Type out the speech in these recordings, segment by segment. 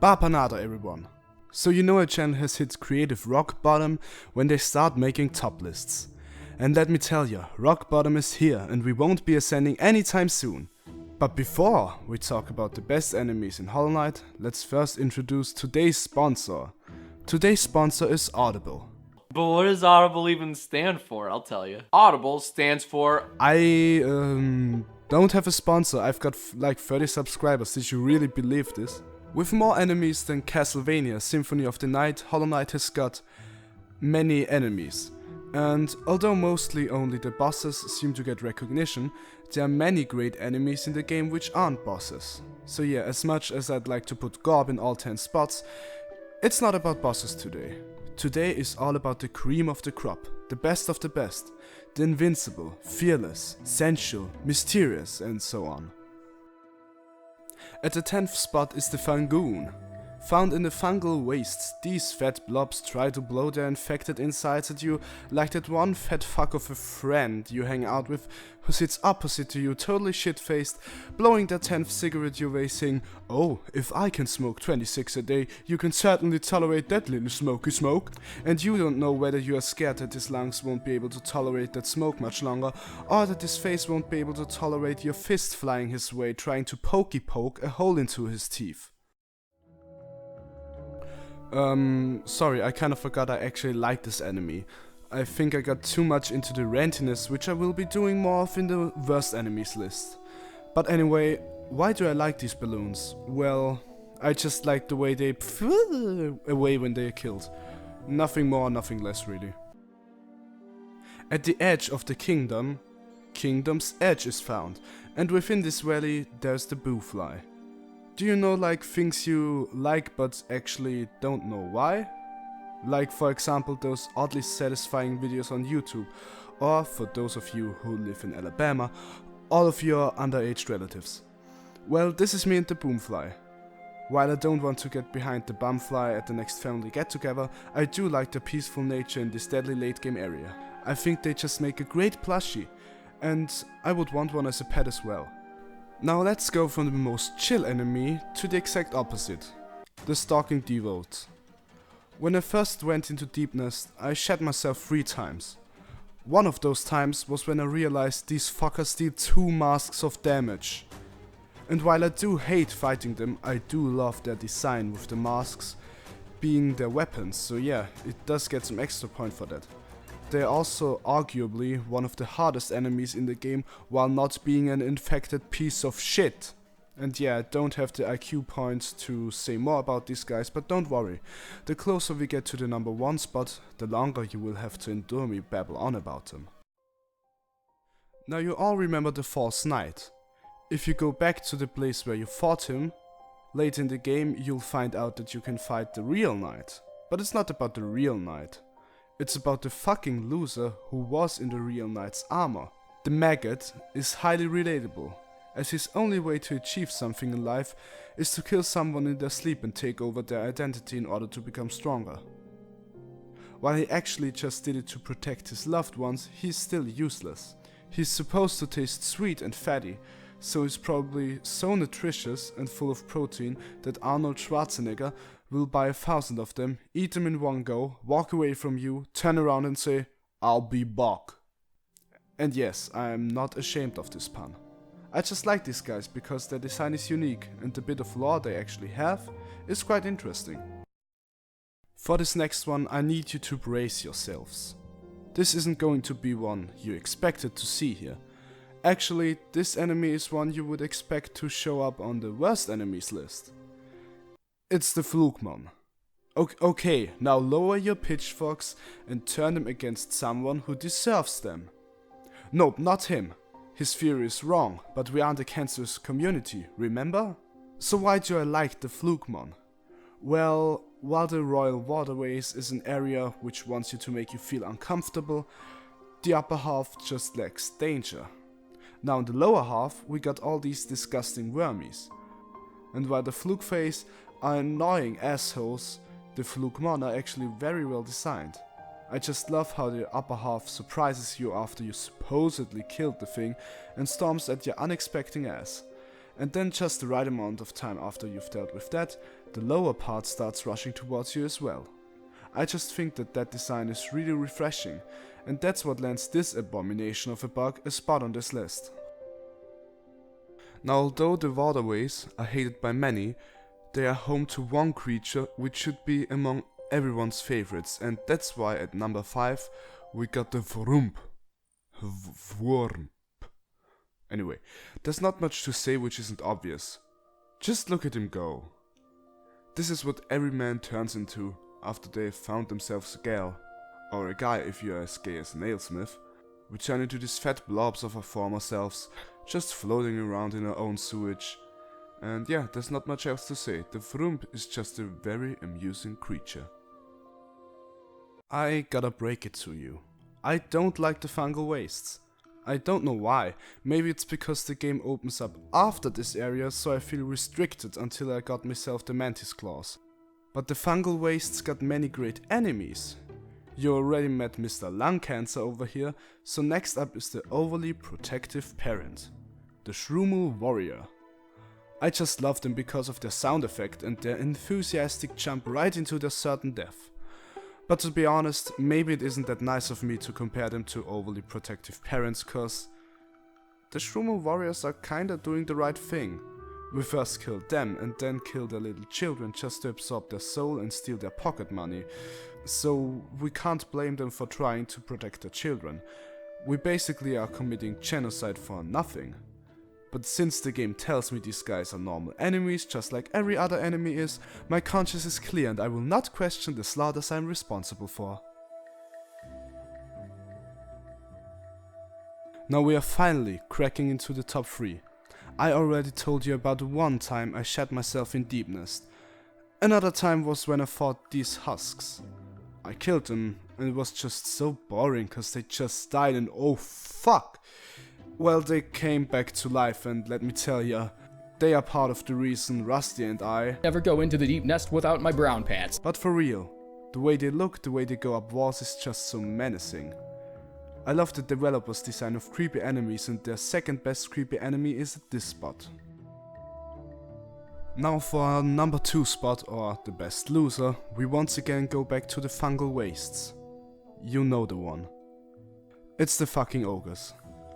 Bapanada everyone! So you know a channel has hit creative rock bottom when they start making top lists. And let me tell you, rock bottom is here and we won't be ascending anytime soon. But before we talk about the best enemies in Hollow Knight, let's first introduce today's sponsor. Today's sponsor is Audible. But what does Audible even stand for? I'll tell you. Audible stands for... I don't have a sponsor, I've got like 30 subscribers, did you really believe this? With more enemies than Castlevania Symphony of the Night, Hollow Knight has got many enemies. And although mostly only the bosses seem to get recognition, there are many great enemies in the game which aren't bosses. So yeah, as much as I'd like to put Grub in all 10 spots, it's not about bosses today. Today is all about the cream of the crop, the best of the best, the invincible, fearless, sensual, mysterious, and so on. At the 10th spot is the Fangoon. Found in the fungal wastes, these fat blobs try to blow their infected insides at you like that one fat fuck of a friend you hang out with who sits opposite to you totally shit-faced, blowing their 10th cigarette your way saying, "Oh, if I can smoke 26 a day, you can certainly tolerate that little smoky smoke." And you don't know whether you are scared that his lungs won't be able to tolerate that smoke much longer, or that his face won't be able to tolerate your fist flying his way trying to poke a hole into his teeth. Sorry, I kind of forgot I actually like this enemy. I think I got too much into the rantiness, which I will be doing more of in the worst enemies list. But anyway, why do I like these balloons? Well, I just like the way they pfft away when they are killed. Nothing more, nothing less really. At the edge of the Kingdom's Edge is found, and within this valley there's the Boofly. Do you know like things you like but actually don't know why? Like for example those oddly satisfying videos on YouTube, or for those of you who live in Alabama, all of your underage relatives. Well, this is me and the Boomfly. While I don't want to get behind the Bumfly at the next family get together, I do like the peaceful nature in this deadly late game area. I think they just make a great plushie, and I would want one as a pet as well. Now let's go from the most chill enemy to the exact opposite, the Stalking Devote. When I first went into Deepnest, I shat myself 3 times. One of those times was when I realized these fuckers deal 2 masks of damage. And while I do hate fighting them, I do love their design with the masks being their weapons, so yeah, it does get some extra point for that. They are also arguably one of the hardest enemies in the game while not being an infected piece of shit. And yeah, I don't have the IQ points to say more about these guys, but don't worry. The closer we get to the number 1 spot, the longer you will have to endure me babble on about them. Now you all remember the False Knight. If you go back to the place where you fought him, late in the game you'll find out that you can fight the real knight. But it's not about the real knight. It's about the fucking loser who was in the real knight's armor. The Maggot is highly relatable, as his only way to achieve something in life is to kill someone in their sleep and take over their identity in order to become stronger. While he actually just did it to protect his loved ones, he's still useless. He's supposed to taste sweet and fatty, so he's probably so nutritious and full of protein that Arnold Schwarzenegger will buy 1,000 of them, eat them in one go, walk away from you, turn around and say, "I'll be back." And yes, I am not ashamed of this pun. I just like these guys because their design is unique and the bit of lore they actually have is quite interesting. For this next one, I need you to brace yourselves. This isn't going to be one you expected to see here. Actually, this enemy is one you would expect to show up on the worst enemies list. It's the Flukeman. Okay, now lower your pitchforks and turn them against someone who deserves them. Nope, not him. His theory is wrong, but we aren't a cancerous community, remember? So why do I like the Flukeman? Well, while the Royal Waterways is an area which wants you to make you feel uncomfortable, the upper half just lacks danger. Now in the lower half we got all these disgusting wormies. And while the Flukeface are annoying assholes, the Flukeman are actually very well designed. I just love how the upper half surprises you after you supposedly killed the thing and storms at your unexpected ass. and then just the right amount of time after you've dealt with that, the lower part starts rushing towards you as well. I just think that design is really refreshing, and that's what lands this abomination of a bug a spot on this list. Now, although the waterways are hated by many, they are home to one creature which should be among everyone's favorites, and that's why at number 5 we got the Vrump. Worm. Anyway, there's not much to say which isn't obvious. Just look at him go. This is what every man turns into after they've found themselves a gal, or a guy if you're as gay as a nailsmith. We turn into these fat blobs of our former selves, just floating around in our own sewage. And yeah, there's not much else to say. The Vrump is just a very amusing creature. I gotta break it to you. I don't like the fungal wastes. I don't know why. Maybe it's because the game opens up after this area, so I feel restricted until I got myself the mantis claws. But the fungal wastes got many great enemies. You already met Mr. Lung Cancer over here, so next up is the overly protective parent, the Shroomel Warrior. I just love them because of their sound effect and their enthusiastic jump right into their certain death. But to be honest, maybe it isn't that nice of me to compare them to overly protective parents, cause the Shroomel Warriors are kinda doing the right thing. We first killed them and then killed their little children just to absorb their soul and steal their pocket money, so we can't blame them for trying to protect their children. We basically are committing genocide for nothing. But since the game tells me these guys are normal enemies, just like every other enemy is, my conscience is clear and I will not question the slaughters I'm responsible for. Now we are finally cracking into the top 3. I already told you about one time I shat myself in Deep Nest. Another time was when I fought these husks. I killed them and it was just so boring cause they just died and oh fuck! Well, they came back to life and let me tell ya, they are part of the reason Rusty and I never go into the deep nest without my brown pants. But for real, the way they look, the way they go up walls is just so menacing. I love the developers' design of creepy enemies and their second best creepy enemy is at this spot. Now for our number 2 spot, or the best loser, we once again go back to the fungal wastes. You know the one. It's the fucking Olgas.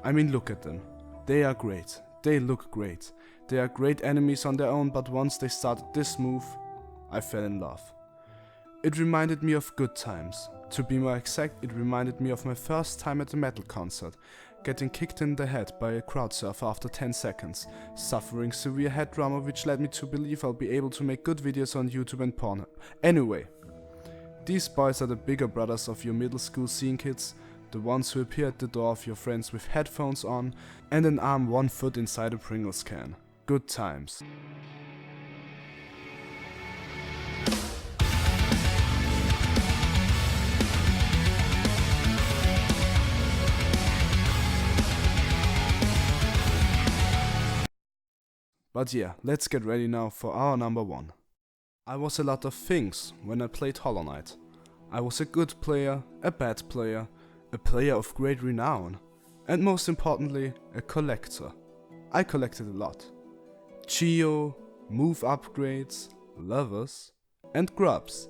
I mean, look at them. They are great. They look great. They are great enemies on their own, but once they started this move, I fell in love. It reminded me of good times. To be more exact, it reminded me of my first time at a metal concert, getting kicked in the head by a crowd surfer after 10 seconds, suffering severe head trauma which led me to believe I'll be able to make good videos on YouTube and Pornhub. Anyway, these boys are the bigger brothers of your middle school scene kids, the ones who appear at the door of your friends with headphones on and an arm 1 foot inside a Pringles can. Good times. But yeah, let's get ready now for our number 1. I was a lot of things when I played Hollow Knight. I was a good player, a bad player, a player of great renown, and most importantly, a collector. I collected a lot. Geo, move upgrades, lovers, and grubs.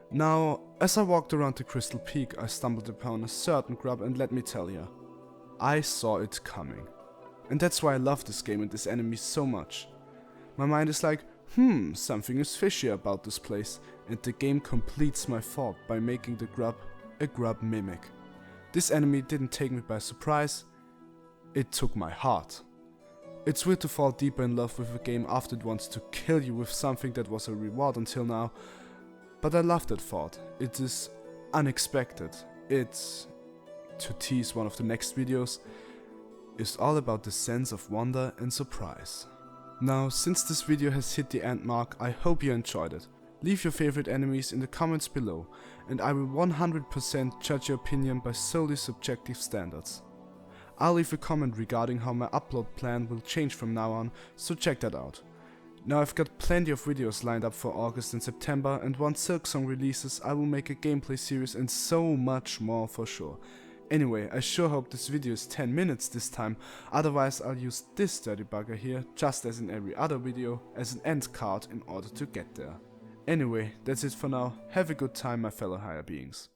Now, as I walked around the Crystal Peak, I stumbled upon a certain grub and let me tell ya, I saw it coming. And that's why I love this game and this enemy so much. My mind is like, something is fishy about this place, and the game completes my thought by making the grub a grub mimic. This enemy didn't take me by surprise, it took my heart. It's weird to fall deeper in love with a game after it wants to kill you with something that was a reward until now, but I love that thought. It is unexpected. It's, to tease one of the next videos, is all about the sense of wonder and surprise. Now, since this video has hit the end mark, I hope you enjoyed it. Leave your favorite enemies in the comments below, and I will 100% judge your opinion by solely subjective standards. I'll leave a comment regarding how my upload plan will change from now on, so check that out. Now I've got plenty of videos lined up for August and September, and once Silksong releases I will make a gameplay series and so much more for sure. Anyway, I sure hope this video is 10 minutes this time, otherwise I'll use this dirty bugger here, just as in every other video, as an end card in order to get there. Anyway, that's it for now. Have a good time, my fellow higher beings.